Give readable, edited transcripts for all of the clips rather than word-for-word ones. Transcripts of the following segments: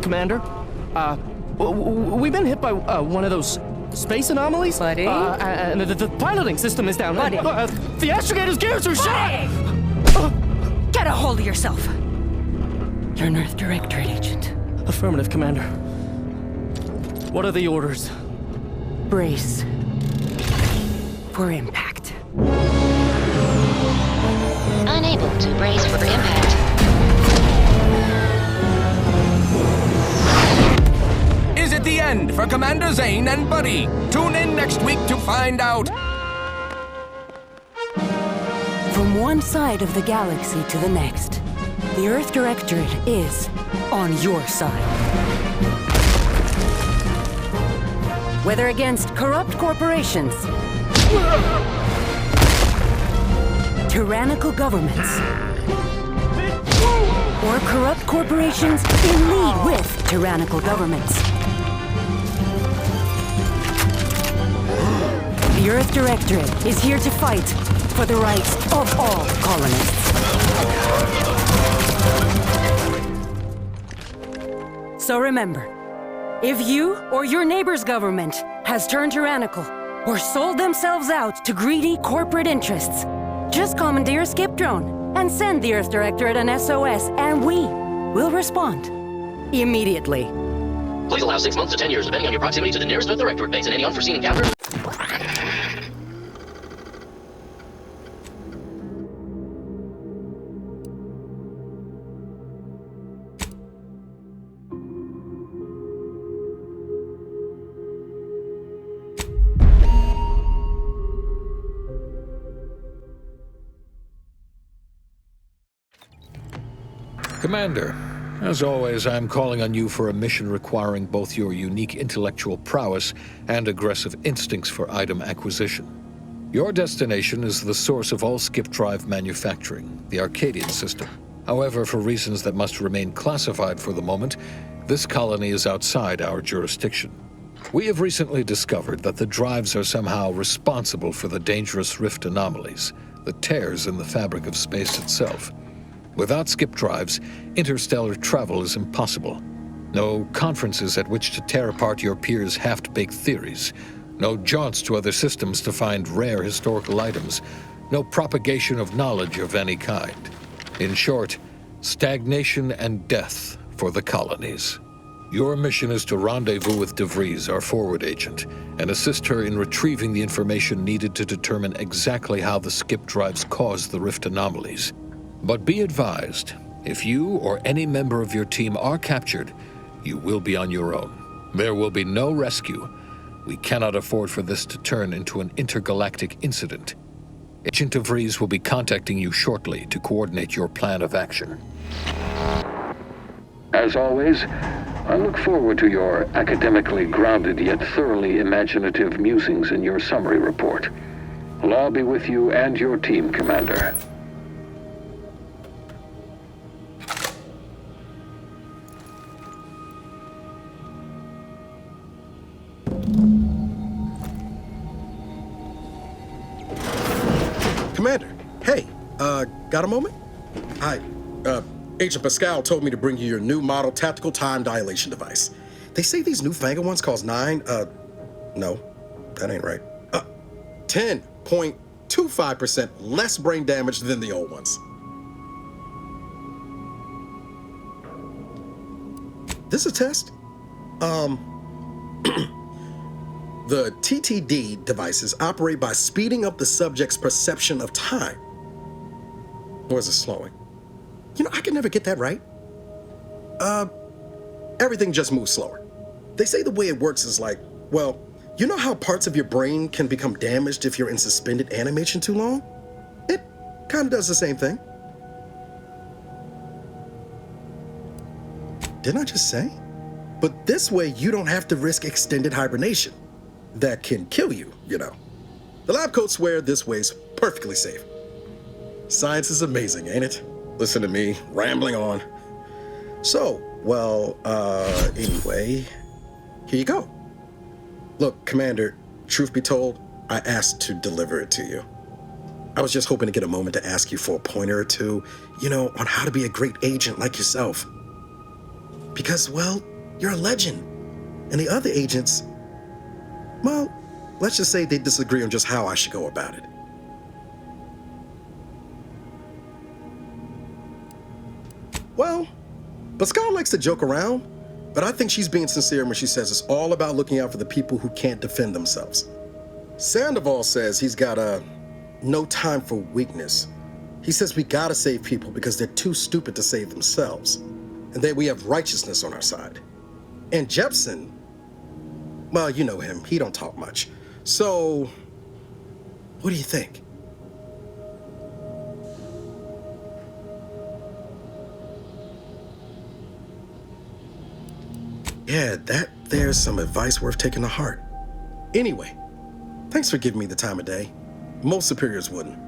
Commander. We've been hit by one of those space anomalies. Buddy? And the piloting system is down. Buddy? The astrogator's gears are shot! Get a hold of yourself! You're an Earth Directorate agent. Affirmative, Commander. What are the orders? Brace for impact. Unable to brace for impact. Is it the end for Commander Zane and Buddy? Tune in next week to find out. From one side of the galaxy to the next, the Earth Directorate is on your side. Whether against corrupt corporations, tyrannical governments, or corrupt corporations in league with tyrannical governments, the Earth Directorate is here to fight for the rights of all colonists. So remember, if you or your neighbor's government has turned tyrannical or sold themselves out to greedy corporate interests, just commandeer a skip drone and send the Earth Directorate an SOS, and we will respond immediately. Please allow 6 months to 10 years, depending on your proximity to the nearest Earth Directorate base and any unforeseen encounter. Commander, as always, I'm calling on you for a mission requiring both your unique intellectual prowess and aggressive instincts for item acquisition. Your destination is the source of all skip drive manufacturing, the Arcadian system. However, for reasons that must remain classified for the moment, this colony is outside our jurisdiction. We have recently discovered that the drives are somehow responsible for the dangerous rift anomalies, the tears in the fabric of space itself. Without skip drives, interstellar travel is impossible. No conferences at which to tear apart your peers' half-baked theories. No jaunts to other systems to find rare historical items. No propagation of knowledge of any kind. In short, stagnation and death for the colonies. Your mission is to rendezvous with DeVries, our forward agent, and assist her in retrieving the information needed to determine exactly how the skip drives caused the rift anomalies. But be advised, if you or any member of your team are captured, you will be on your own. There will be no rescue. We cannot afford for this to turn into an intergalactic incident. Agent DeVries will be contacting you shortly to coordinate your plan of action. As always, I look forward to your academically grounded yet thoroughly imaginative musings in your summary report. Law be with you and your team, Commander. Commander, hey, got a moment? Hi, Agent Pascal told me to bring you your new model tactical time dilation device. They say these newfangled ones cause no, that ain't right. 10.25% less brain damage than the old ones. This a test? The TTD devices operate by speeding up the subject's perception of time. Or is it slowing? You know, I can never get that right. Everything just moves slower. They say the way it works is like, well, you know how parts of your brain can become damaged if you're in suspended animation too long? It kind of does the same thing. Didn't I just say? But this way, you don't have to risk extended hibernation. That can kill you, you know. The lab coats swear this way's perfectly safe. Science is amazing, ain't it? Listen to me, rambling on. So, well, anyway, here you go. Look, Commander, truth be told, I asked to deliver it to you. I was just hoping to get a moment to ask you for a pointer or two, you know, on how to be a great agent like yourself. Because, well, You're a legend. And the other agents, well, let's just say they disagree on just how I should go about it. Well, Pascal likes to joke around, but I think she's being sincere when she says it's all about looking out for the people who can't defend themselves. Sandoval says he's got no time for weakness. He says we gotta save people because they're too stupid to save themselves, and that we have righteousness on our side. And Jepson, well, you know him, he don't talk much. So, what do you think? Yeah, there's some advice worth taking to heart. Anyway, thanks for giving me the time of day. Most superiors wouldn't.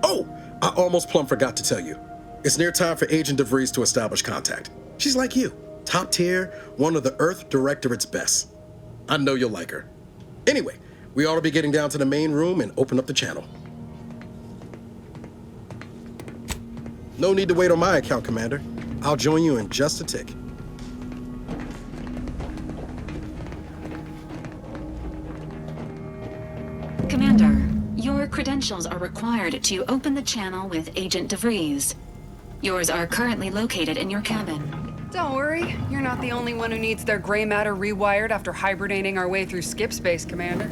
Oh, I almost plumb forgot to tell you. It's near time for Agent DeVries to establish contact. She's like you, top tier, one of the Earth Directorate's best. I know you'll like her. Anyway, we ought to be getting down to the main room and open up the channel. No need to wait on my account, Commander. I'll join you in just a tick. Commander, your credentials are required to open the channel with Agent DeVries. Yours are currently located in your cabin. Don't worry, you're not the only one who needs their gray matter rewired after hibernating our way through skip space, Commander.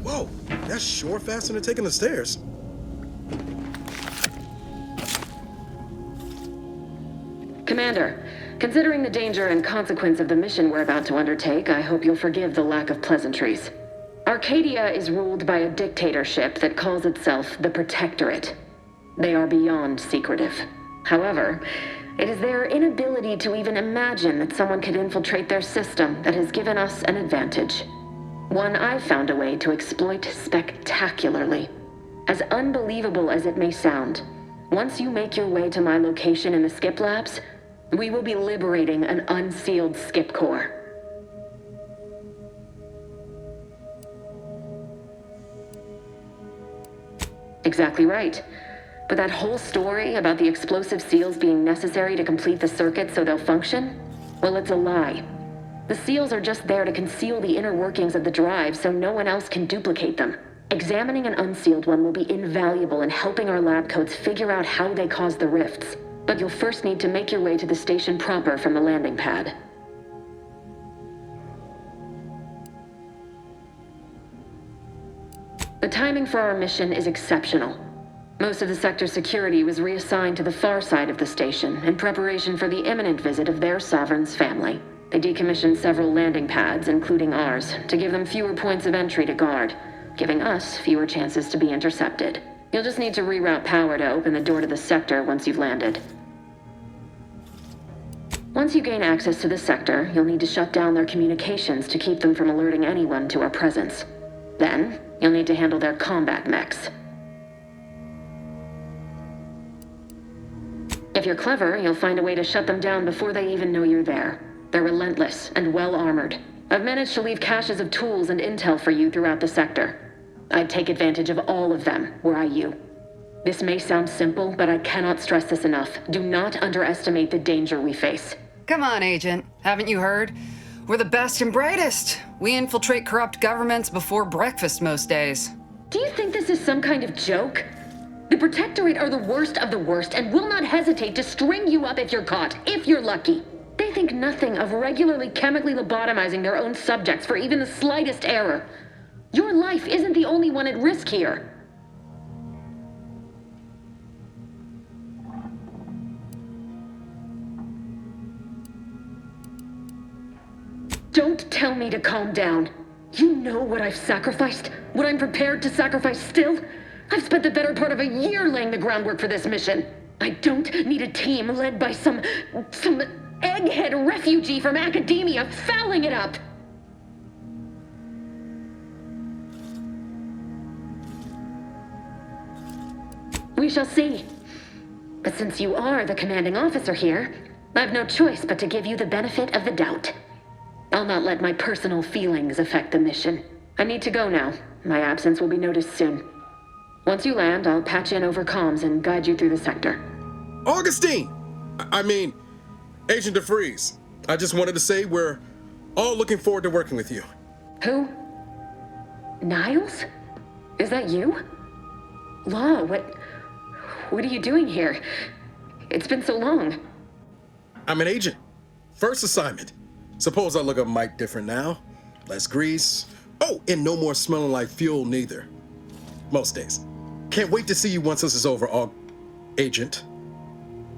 Whoa, that's sure faster than taking the stairs. Commander, considering the danger and consequence of the mission we're about to undertake, I hope you'll forgive the lack of pleasantries. Arcadia is ruled by a dictatorship that calls itself the Protectorate. They are beyond secretive. However, it is their inability to even imagine that someone could infiltrate their system that has given us an advantage. One I've found a way to exploit spectacularly. As unbelievable as it may sound, once you make your way to my location in the Skip Labs, we will be liberating an unsealed Skip core. Exactly right. But that whole story about the explosive seals being necessary to complete the circuit so they'll function? Well, it's a lie. The seals are just there to conceal the inner workings of the drive so no one else can duplicate them. Examining an unsealed one will be invaluable in helping our lab coats figure out how they cause the rifts. But you'll first need to make your way to the station proper from the landing pad. The timing for our mission is exceptional. Most of the sector's security was reassigned to the far side of the station in preparation for the imminent visit of their sovereign's family. They decommissioned several landing pads, including ours, to give them fewer points of entry to guard, giving us fewer chances to be intercepted. You'll just need to reroute power to open the door to the sector once you've landed. Once you gain access to the sector, you'll need to shut down their communications to keep them from alerting anyone to our presence. Then, you'll need to handle their combat mechs. If you're clever, you'll find a way to shut them down before they even know you're there. They're relentless and well-armored. I've managed to leave caches of tools and intel for you throughout the sector. I'd take advantage of all of them, were I you. This may sound simple, but I cannot stress this enough. Do not underestimate the danger we face. Come on, Agent. Haven't you heard? We're the best and brightest. We infiltrate corrupt governments before breakfast most days. Do you think this is some kind of joke? The Protectorate are the worst of the worst and will not hesitate to string you up if you're caught, if you're lucky. They think nothing of regularly chemically lobotomizing their own subjects for even the slightest error. Your life isn't the only one at risk here. Don't tell me to calm down. You know what I've sacrificed? What I'm prepared to sacrifice still? I've spent the better part of a year laying the groundwork for this mission. I don't need a team led by some egghead refugee from academia fouling it up. We shall see. But since you are the commanding officer here, I've no choice but to give you the benefit of the doubt. I'll not let my personal feelings affect the mission. I need to go now. My absence will be noticed soon. Once you land, I'll patch in over comms and guide you through the sector. Augustine! I mean, Agent DeVries. I just wanted to say we're all looking forward to working with you. Who? Niles? Is that you? Law, what are you doing here? It's been so long. I'm an agent. First assignment. Suppose I look a mite different now. Less grease. Oh, and no more smelling like fuel neither. Most days. Can't wait to see you once this is over, Agent.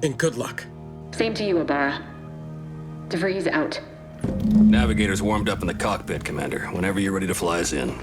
And good luck. Same to you, Ibarra. DeVries out. Navigator's warmed up in the cockpit, Commander. Whenever you're ready to fly us in.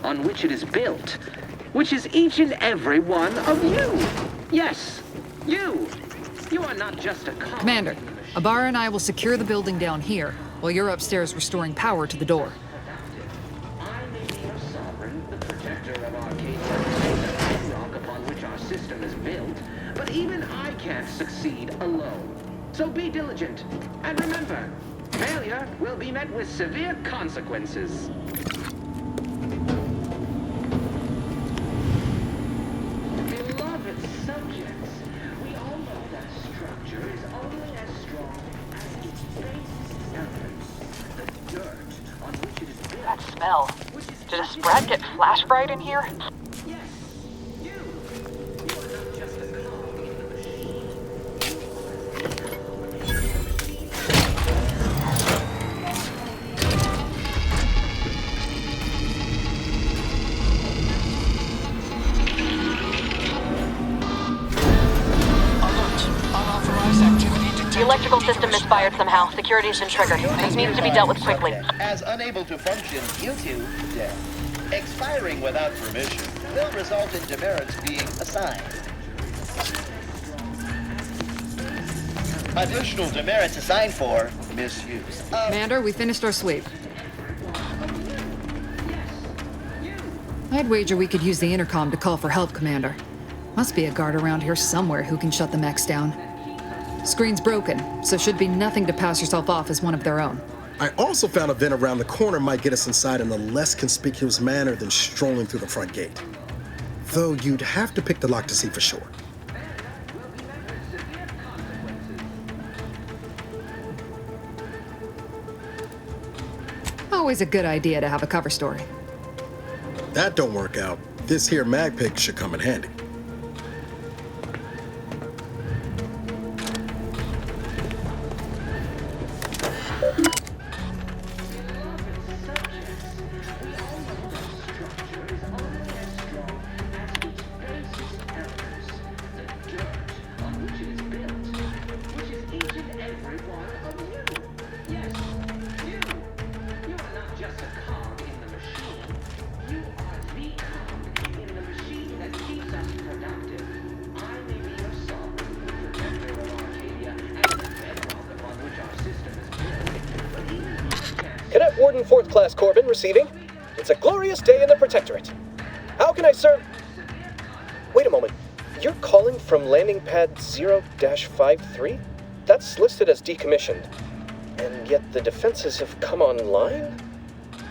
On which it is built, which is each and every one of you. Yes, you. You are not just a cog. Commander, Ibarra and I will secure the building down here, while you're upstairs restoring power to the door. I may be your sovereign, the protector of Arcadia, the rock upon which our system is built, but even I can't succeed alone. So be diligent, and remember, failure will be met with severe consequences. That smell. Did a Sprat get flash fried in here? The electrical system misfired somehow. Security's been triggered. This needs to be dealt with quickly. As unable to function due to death. Expiring without permission will result in demerits being assigned. Additional demerits assigned for misuse. Commander, we finished our sweep. I'd wager we could use the intercom to call for help, Commander. Must be a guard around here somewhere who can shut the mechs down. Screen's broken, so should be nothing to pass yourself off as one of their own. I also found a vent around the corner might get us inside in a less conspicuous manner than strolling through the front gate. Though you'd have to pick the lock to see for sure. Always a good idea to have a cover story. That don't work out. This here mag pick should come in handy. Cadet Warden 4th Class Corbin receiving. It's a glorious day in the Protectorate. How can I serve? Wait a moment. You're calling from landing pad 0-53? That's listed as decommissioned. And yet the defenses have come online?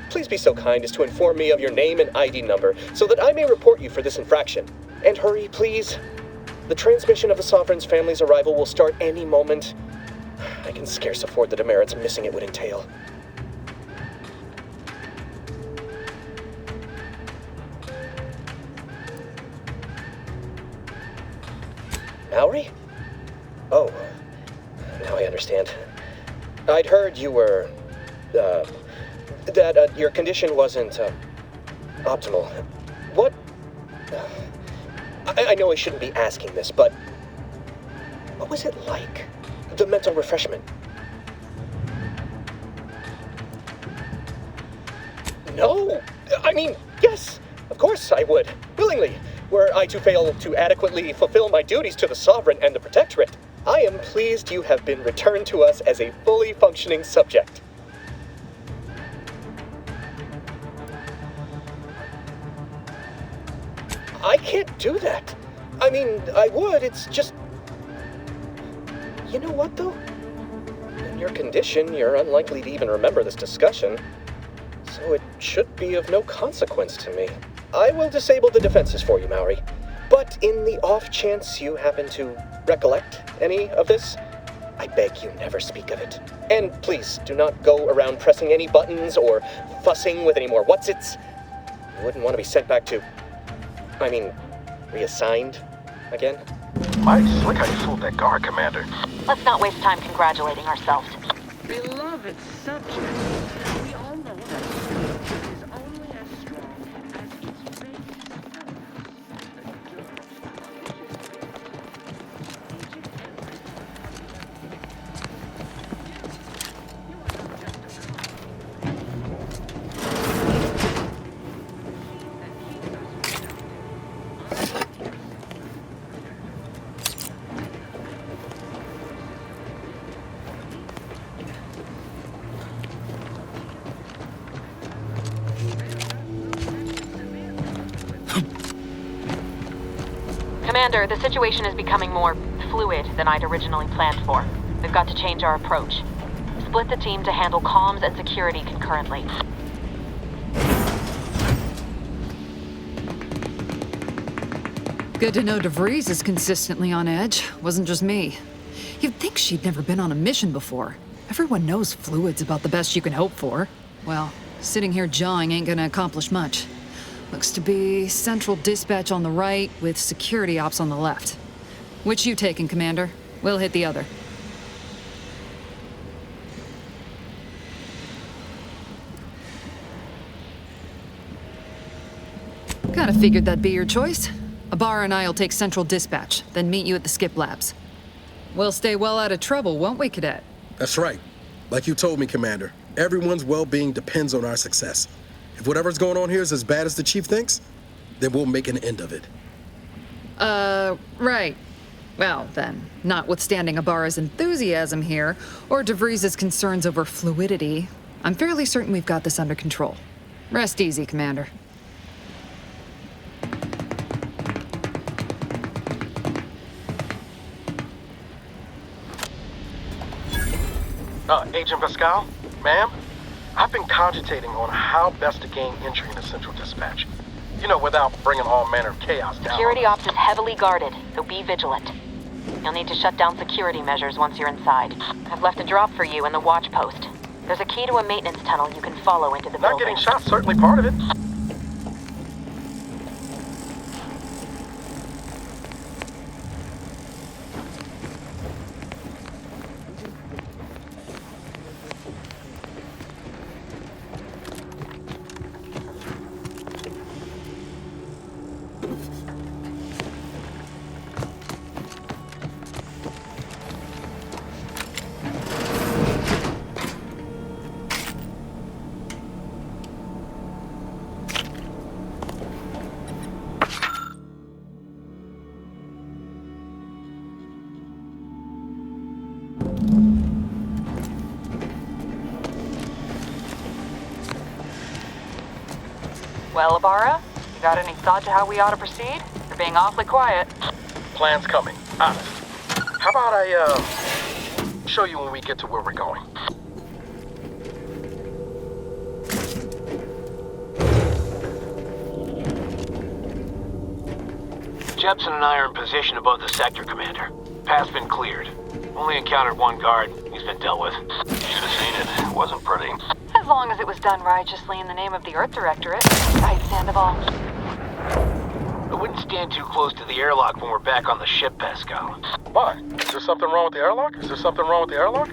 Please be so kind as to inform me of your name and ID number so that I may report you for this infraction. And hurry, please. The transmission of the Sovereign's family's arrival will start any moment. I can scarce afford the demerits missing it would entail. Mallory? Oh, now I understand. I'd heard you were, that your condition wasn't, optimal. What? I know I shouldn't be asking this, but what was it like? The mental refreshment? No! I mean, yes! Of course I would. Willingly. Were I to fail to adequately fulfill my duties to the Sovereign and the Protectorate, I am pleased you have been returned to us as a fully functioning subject. I can't do that. I mean, I would, it's just... You know what, though? In your condition, you're unlikely to even remember this discussion, so it should be of no consequence to me. I will disable the defenses for you, Maori. But in the off chance you happen to recollect any of this, I beg you never speak of it. And please, do not go around pressing any buttons or fussing with any more whatsits. You wouldn't want to be sent back to... reassigned again? Mighty slick how you fooled that guard, Commander. Let's not waste time congratulating ourselves. Beloved subject, we all know that strength is only as strong as its base. Commander, the situation is becoming more fluid than I'd originally planned for. We've got to change our approach. Split the team to handle comms and security concurrently. Good to know DeVries is consistently on edge. Wasn't just me. You'd think she'd never been on a mission before. Everyone knows fluid's about the best you can hope for. Well, sitting here jawing ain't gonna accomplish much. Looks to be central dispatch on the right with security ops on the left. Which you taking, Commander? We'll hit the other. Kinda figured that'd be your choice. Ibarra and I'll take central dispatch, then meet you at the skip labs. We'll stay well out of trouble, won't we, Cadet? That's right. Like you told me, Commander, everyone's well-being depends on our success. If whatever's going on here is as bad as the Chief thinks, then we'll make an end of it. Right. Well, then, notwithstanding Ibarra's enthusiasm here, or DeVries' concerns over fluidity, I'm fairly certain we've got this under control. Rest easy, Commander. Agent Pascal? Ma'am? I've been cogitating on how best to gain entry into Central Dispatch. You know, without bringing all manner of chaos down. Security ops is heavily guarded, so be vigilant. You'll need to shut down security measures once you're inside. I've left a drop for you in the watch post. There's a key to a maintenance tunnel you can follow into the building. Not getting shot, certainly part of it. Well, Ibarra, you got any thought to how we ought to proceed? You're being awfully quiet. Plan's coming, honest. How about I, show you when we get to where we're going? Jepson and I are in position above the sector, Commander. Path's been cleared. Only encountered one guard. He's been dealt with. You should have seen it. It wasn't pretty. As long as it was done righteously in the name of the Earth Directorate, I'd Sandoval. I wouldn't stand too close to the airlock when we're back on the ship, Pascal. Why? Is there something wrong with the airlock? Is there something wrong with the airlock?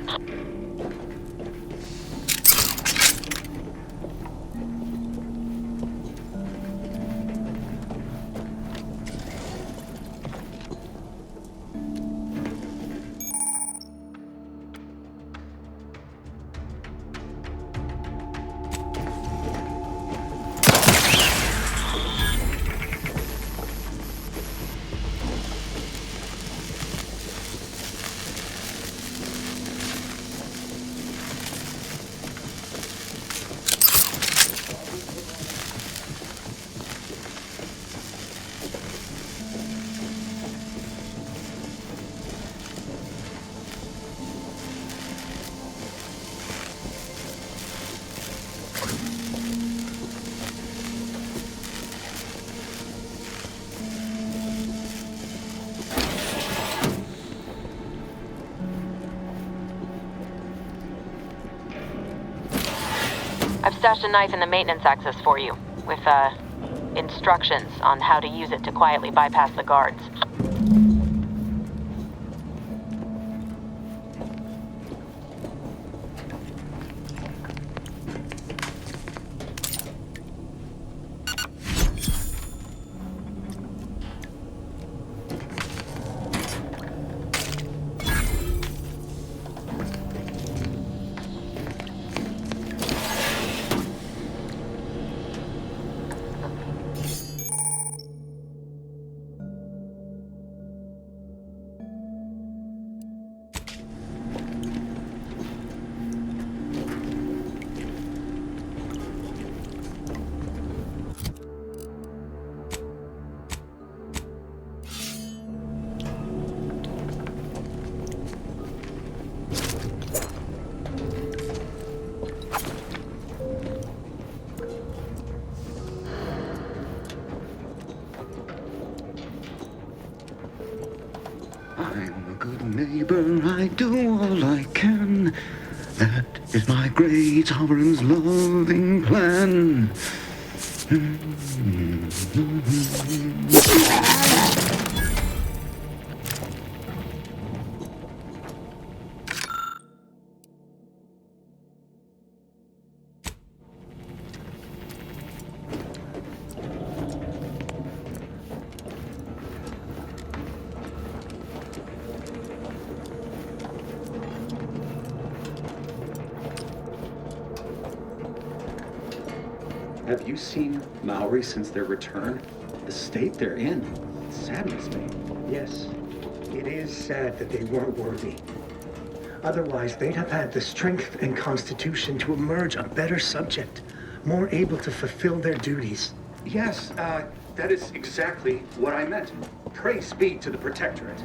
I've stashed a knife in the maintenance access for you, with, instructions on how to use it to quietly bypass the guards. I'm a good neighbor, I do all I can. That is my great sovereign's loving plan. Have you seen Maori since their return? The state they're in saddens me. Yes, It is sad that they weren't worthy. Otherwise, they'd have had the strength and constitution to emerge a better subject, more able to fulfill their duties. Yes, that is exactly what I meant. Praise be to the Protectorate.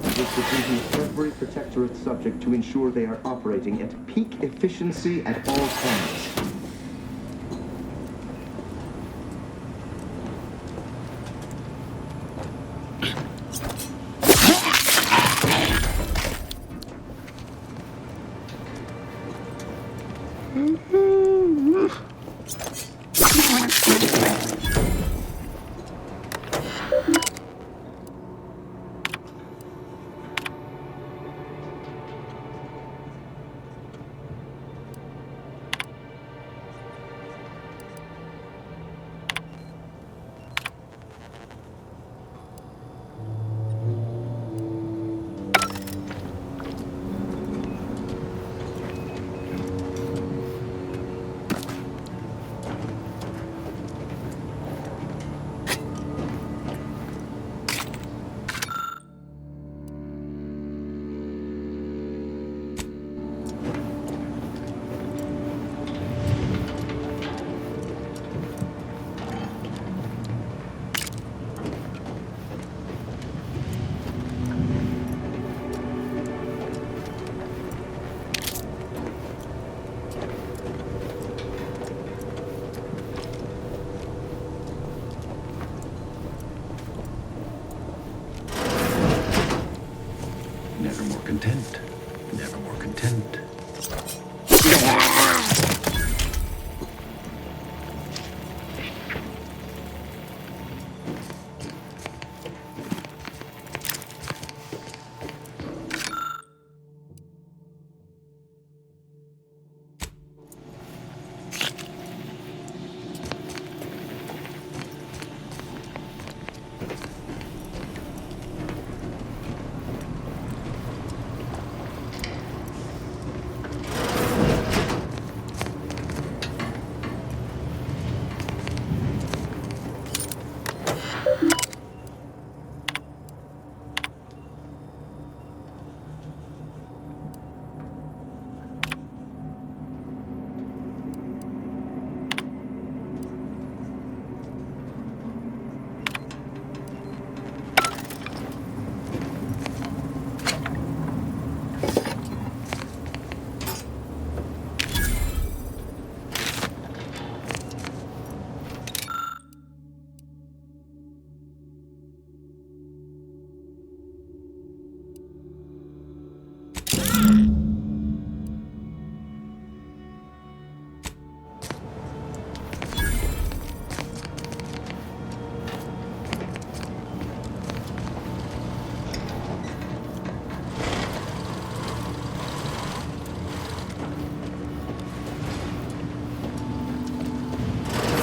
It is the duty of every Protectorate subject to ensure they are operating at peak efficiency at all times. Never more content. Never more content.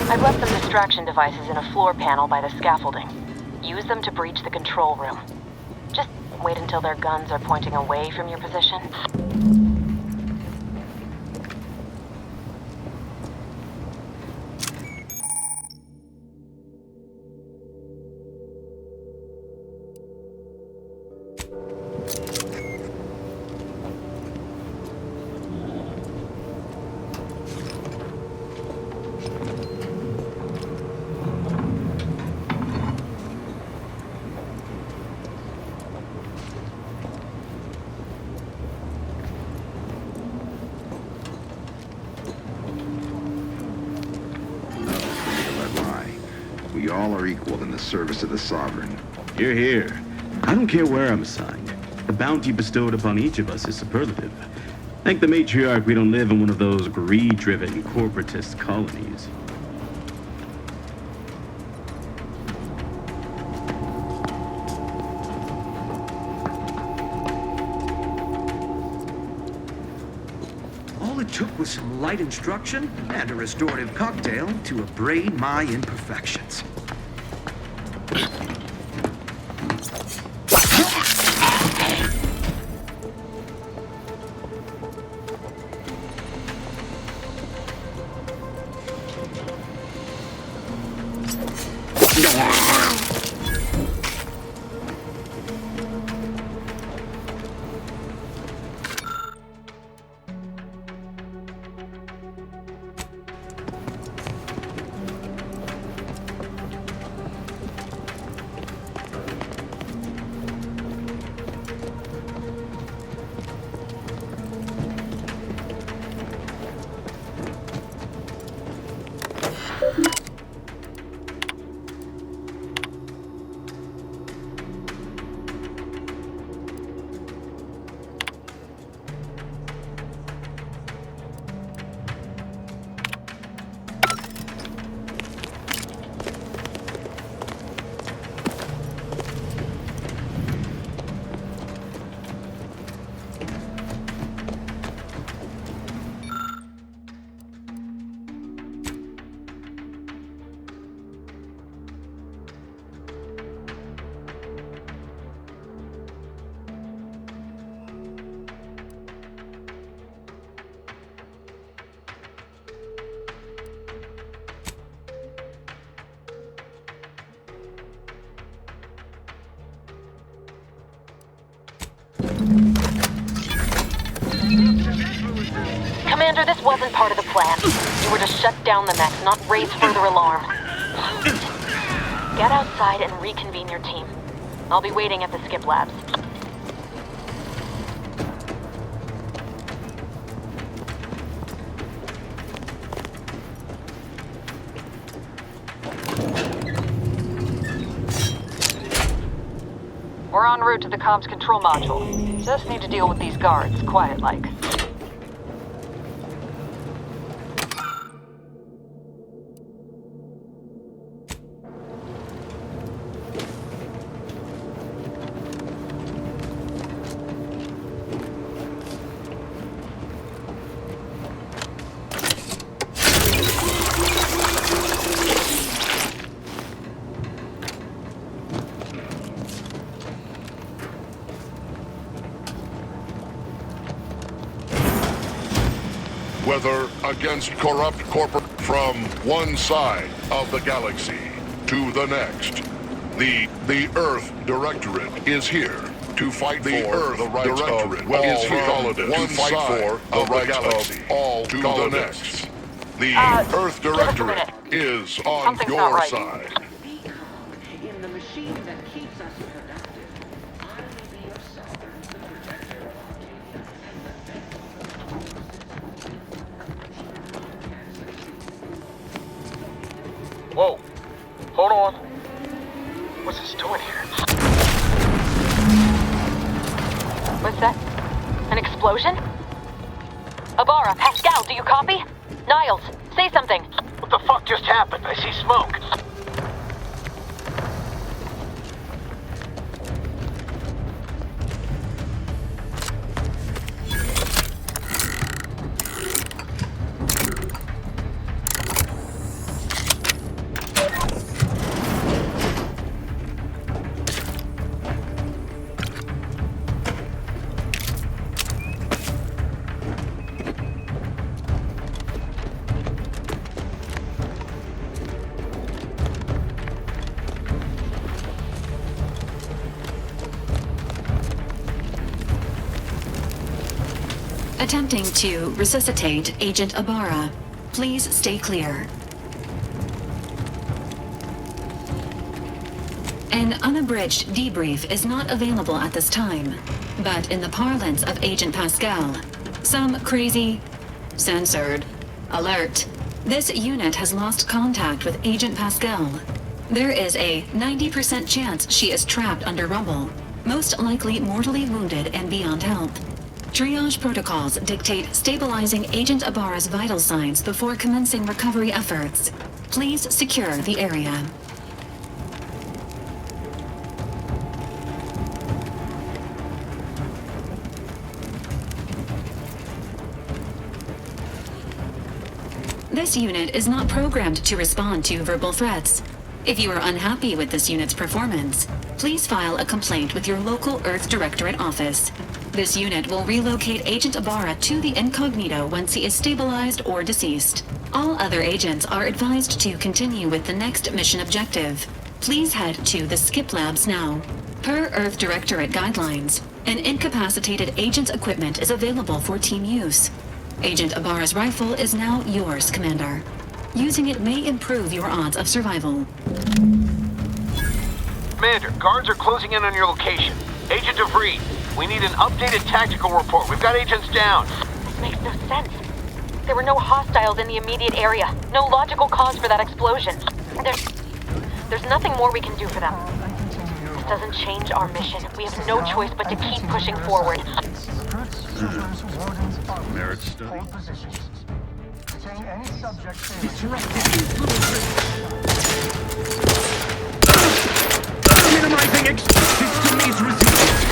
I've left some distraction devices in a floor panel by the scaffolding. Use them to breach the control room. Just wait until their guns are pointing away from your position. We all are equal in the service of the Sovereign. Hear, hear. I don't care where I'm assigned. The bounty bestowed upon each of us is superlative. Thank the matriarch we don't live in one of those greed-driven corporatist colonies. All it took was some light instruction and a restorative cocktail to abrade my imperfections. Commander, this wasn't part of the plan. You were to shut down the mechs, not raise further alarm. Get outside and reconvene your team. I'll be waiting at the skip labs. We're en route to the comms control module. Just need to deal with these guards, quiet-like. Whether against corrupt corporate from one side of the galaxy to the next, the Earth Directorate is here to fight for the rights of all colonists, to fight for the rights of all to the next. The Earth Directorate is on your side. In the machine that keeps us productive, I will be your sovereign, the protector of Whoa. Hold on. What's this doing here? What's that? An explosion? Abara, Pascal, do you copy? Niles, say something. What the fuck just happened? I see smoke. Attempting to resuscitate Agent Abara. Please stay clear. An unabridged debrief is not available at this time, but in the parlance of Agent Pascal, some crazy, censored, alert. This unit has lost contact with Agent Pascal. There is a 90% chance she is trapped under rubble, most likely mortally wounded and beyond help. Triage protocols dictate stabilizing Agent Abara's vital signs before commencing recovery efforts. Please secure the area. This unit is not programmed to respond to verbal threats. If you are unhappy with this unit's performance, please file a complaint with your local Earth Directorate office. This unit will relocate Agent Abara to the Incognito once he is stabilized or deceased. All other agents are advised to continue with the next mission objective. Please head to the Skip Labs now. Per Earth Directorate guidelines, an incapacitated agent's equipment is available for team use. Agent Ibarra's rifle is now yours, Commander. Using it may improve your odds of survival. Commander, guards are closing in on your location. Agent DeVries, we need an updated tactical report. We've got agents down. This makes no sense. There were no hostiles in the immediate area. No logical cause for that explosion. There's nothing more we can do for them. This doesn't change our mission. We have no choice but to keep pushing forward. Merit study. Minimizing explosives to meet resistance.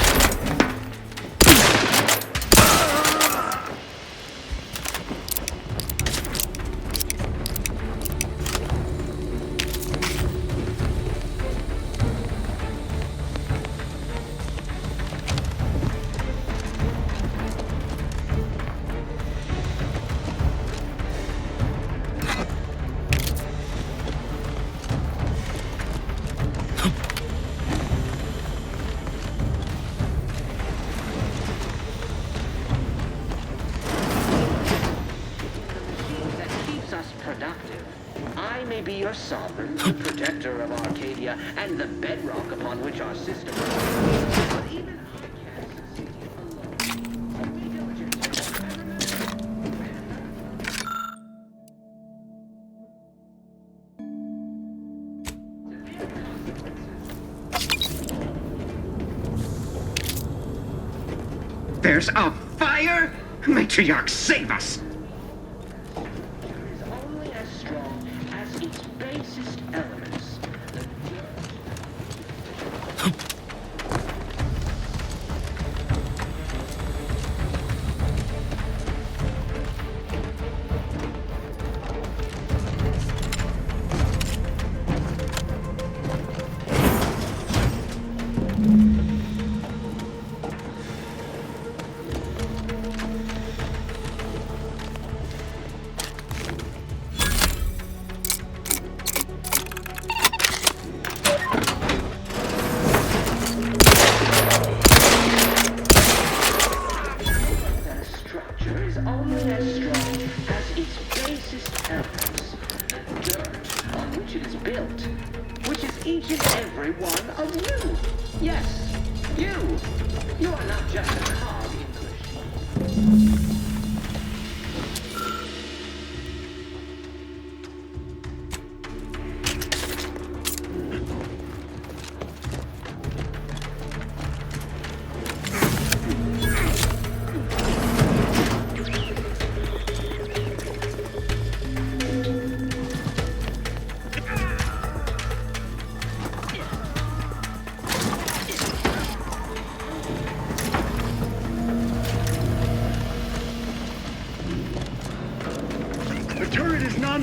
Be your sovereign, the protector of Arcadia, and the bedrock upon which our system is built. But even I can't succeed alone. Be diligent. There's a fire? Matriarch, save us!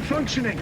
Functioning.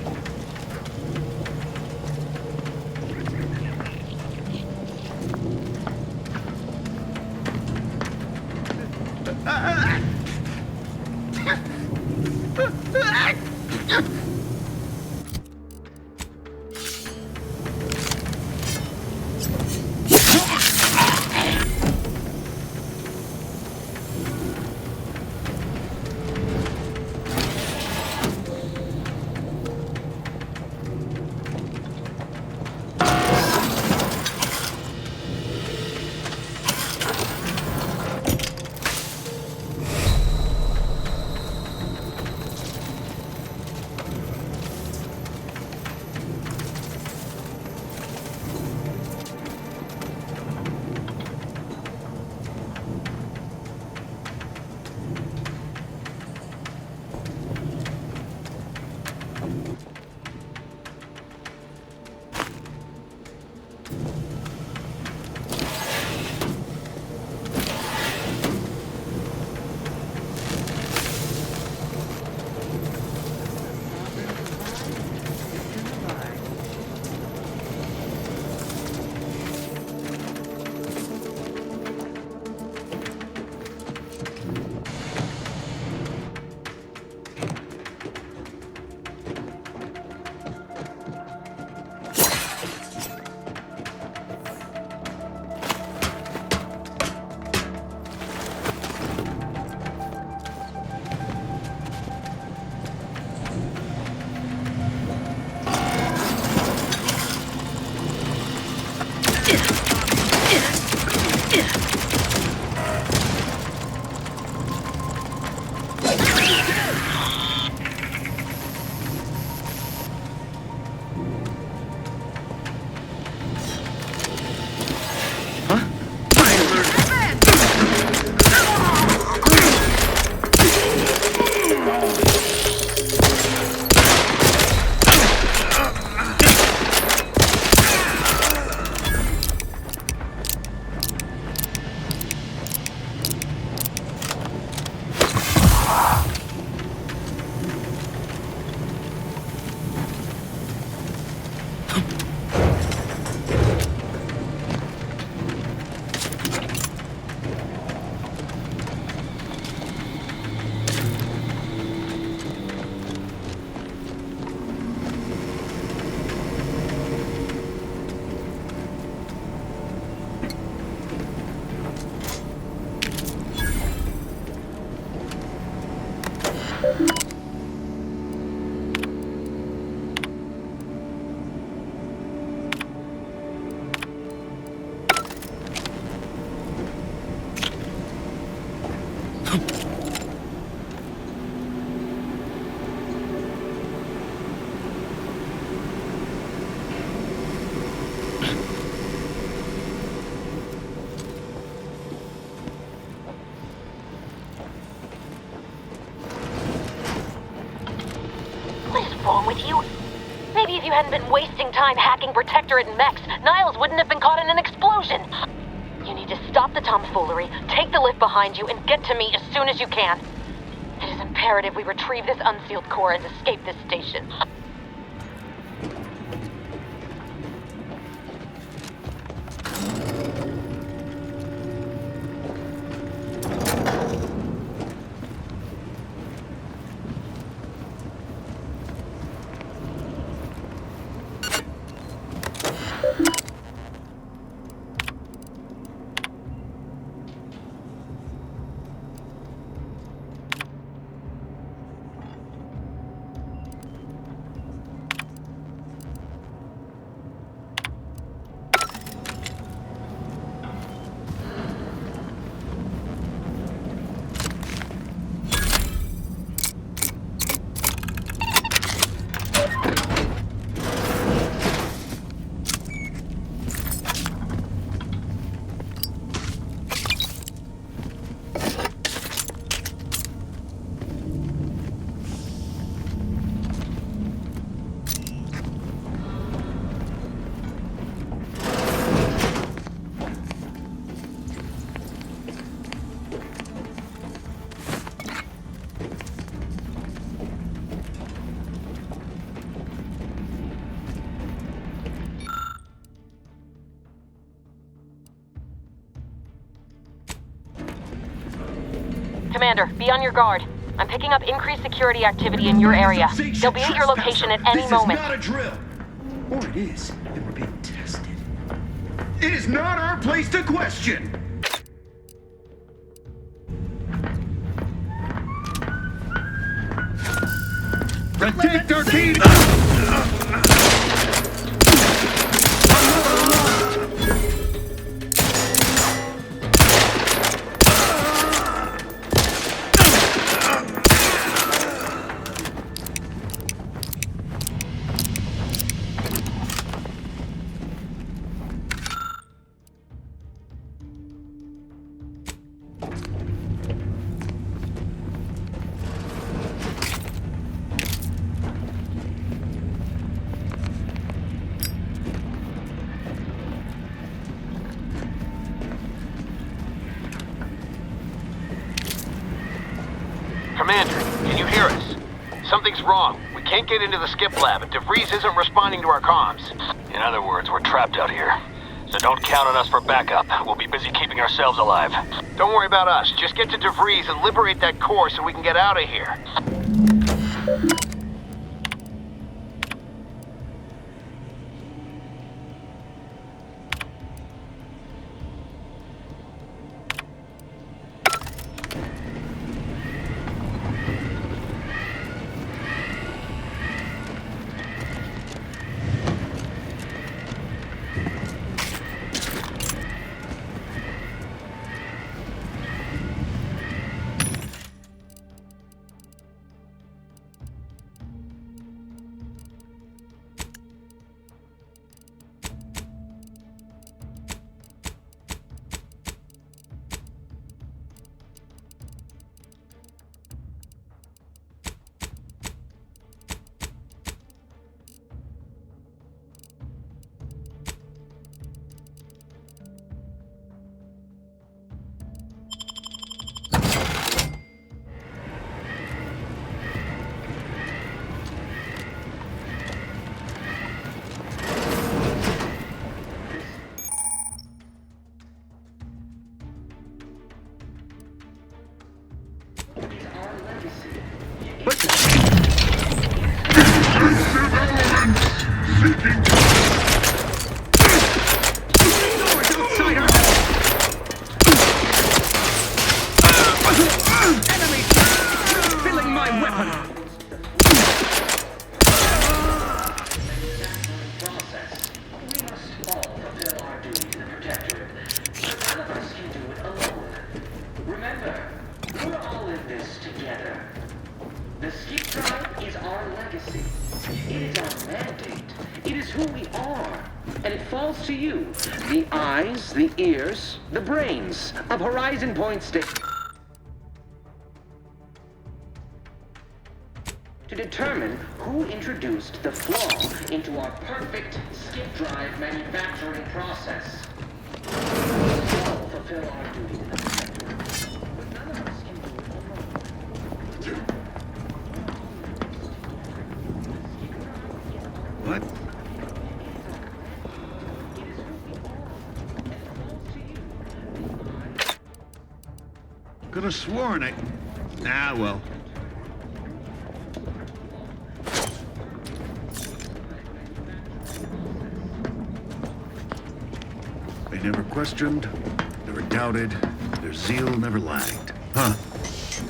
What is wrong with you? Maybe if you hadn't been wasting time hacking Protectorate and mechs, Niles wouldn't have been caught in an explosion. You need to stop the tomfoolery, take the lift behind you, and get to me as soon as you can. It is imperative we retrieve this unsealed core and escape this station. Commander, be on your guard. I'm picking up increased security activity in your area. They'll be at your location at any moment. This is not a drill. Or it is, and we're being tested. It is not our place to question. Protect our team! Commander, can you hear us? Something's wrong. We can't get into the skip lab, and DeVries isn't responding to our comms. In other words, we're trapped out here. So don't count on us for backup. We'll be busy keeping ourselves alive. Don't worry about us. Just get to DeVries and liberate that core so we can get out of here. To you, the eyes, the ears, the brains of Horizon Point State. To determine who introduced the flaw into our perfect skip drive manufacturing process. We all fulfill our duty to the Protectorate, but none of us can do it alone. What? Could have sworn I... Ah, well. They never questioned, never doubted, their zeal never lagged. Huh.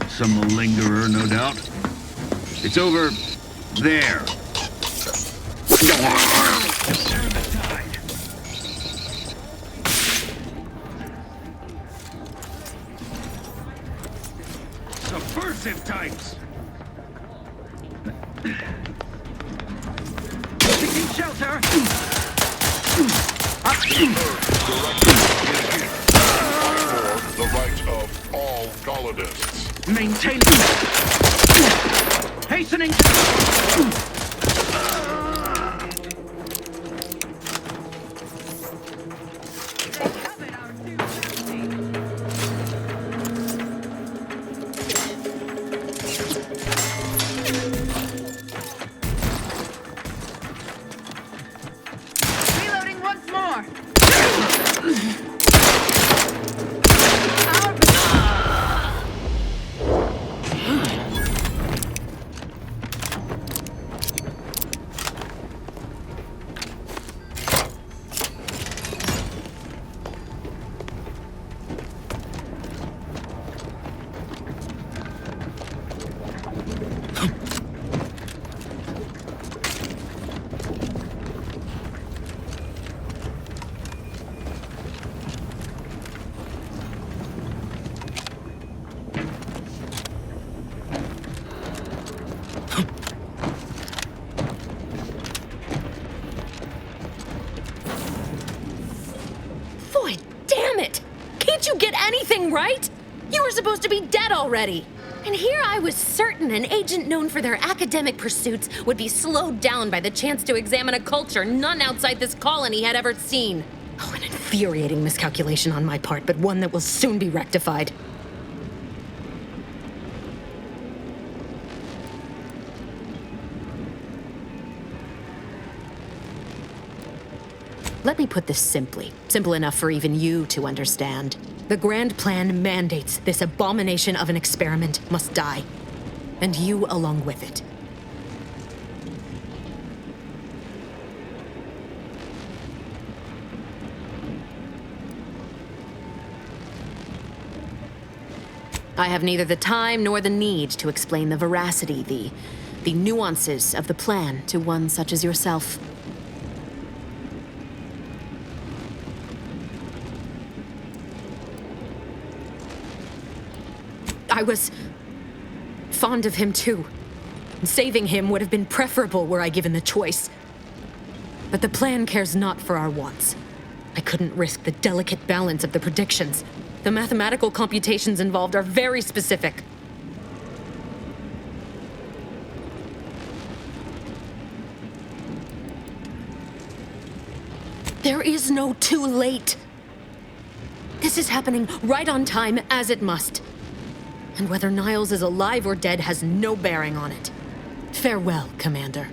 Some malingerer, no doubt. It's over there. Subversive types! Taking shelter! The rights of all colonists. Maintain... Hastening... Reloading once more. Boy, damn it! Can't you get anything right? You were supposed to be dead already. And here I was certain an agent known for their academic pursuits would be slowed down by the chance to examine a culture none outside this colony had ever seen. Oh, an infuriating miscalculation on my part, but one that will soon be rectified. Let me put this simply, simple enough for even you to understand. The grand plan mandates this abomination of an experiment must die, and you along with it. I have neither the time nor the need to explain the veracity, the nuances of the plan to one such as yourself. I was fond of him too. Saving him would have been preferable were I given the choice. But the plan cares not for our wants. I couldn't risk the delicate balance of the predictions. The mathematical computations involved are very specific. There is no too late. This is happening right on time, as it must. And whether Niles is alive or dead has no bearing on it. Farewell, Commander.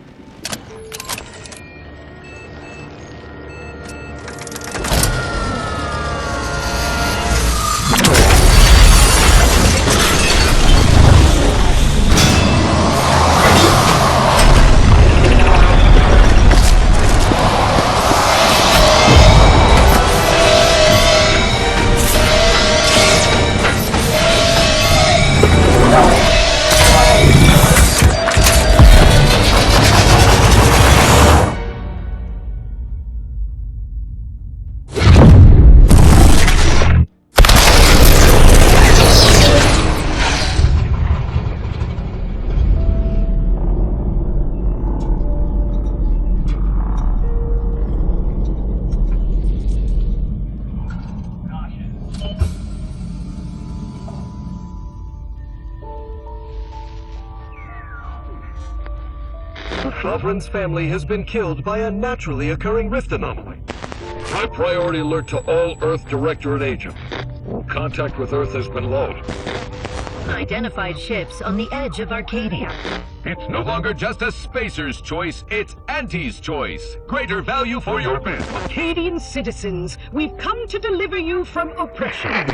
The Sovereign's family has been killed by a naturally occurring rift anomaly. High priority alert to all Earth Directorate agents. Contact with Earth has been low. Identified ships on the edge of Arcadia. It's no longer just a spacer's choice, it's Auntie's choice. Greater value for your bid. Arcadian citizens, we've come to deliver you from oppression.